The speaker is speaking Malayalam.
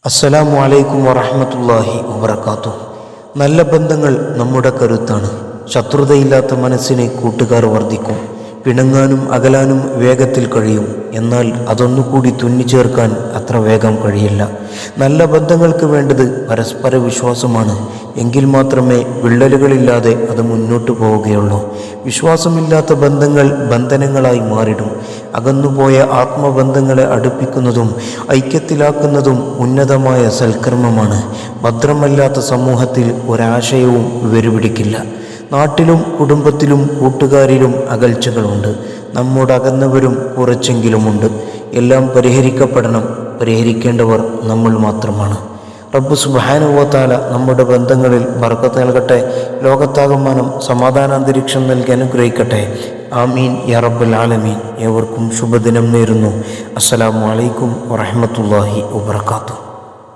അസ്സലാമു അലൈക്കും വറഹ്മത്തുള്ളാഹി വബറകാതുഹു. നല്ല ബന്ധങ്ങൾ നമ്മുടെ കരുത്താണ്. ശത്രുതയില്ലാത്ത മനസ്സിന് കൂട്ടുകാർ വർദ്ധിക്കും. പിണങ്ങാനും അകലാനും വേഗത്തിൽ കഴിയും. എന്നാൽ അതൊന്നുകൂടി തുന്നിച്ചേർക്കാൻ അത്ര വേഗം കഴിയില്ല. നല്ല ബന്ധങ്ങൾക്ക് വേണ്ടത് പരസ്പര വിശ്വാസമാണ്. എങ്കിൽ മാത്രമേ വിള്ളലുകളില്ലാതെ അത് മുന്നോട്ട് പോവുകയുള്ളൂ. വിശ്വാസമില്ലാത്ത ബന്ധങ്ങൾ ബന്ധനങ്ങളായി മാറിടും. അകന്നുപോയ ആത്മബന്ധങ്ങളെ അടുപ്പിക്കുന്നതും ഐക്യത്തിലാക്കുന്നതും ഉന്നതമായ സൽക്കർമ്മമാണ്. ഭദ്രമല്ലാത്ത സമൂഹത്തിൽ ഒരാശയവും വേരുപിടിക്കില്ല. നാട്ടിലും കുടുംബത്തിലും കൂട്ടുകാരിലും അകൽച്ചകളുണ്ട്. നമ്മോട് അകന്നവരും കുറച്ചെങ്കിലുമുണ്ട്. എല്ലാം പരിഹരിക്കപ്പെടണം. പരിഹരിക്കേണ്ടവർ നമ്മൾ മാത്രമാണ്. റബ്ബ് സുബ്ഹാനഹു വ തആല നമ്മുടെ ബന്ധങ്ങളിൽ ബർക്കത്ത് നൽകട്ടെ. ലോകത്താകമാനം സമാധാനാന്തരീക്ഷം നൽകി അനുഗ്രഹിക്കട്ടെ. ആമീൻ യാ റബ്ബൽ ആലമീൻ. ഏവർക്കും ശുഭദിനം നേരുന്നു. അസ്സലാമു അലൈക്കും വറഹ്മത്തുള്ളാഹി വബറകാതുഹു.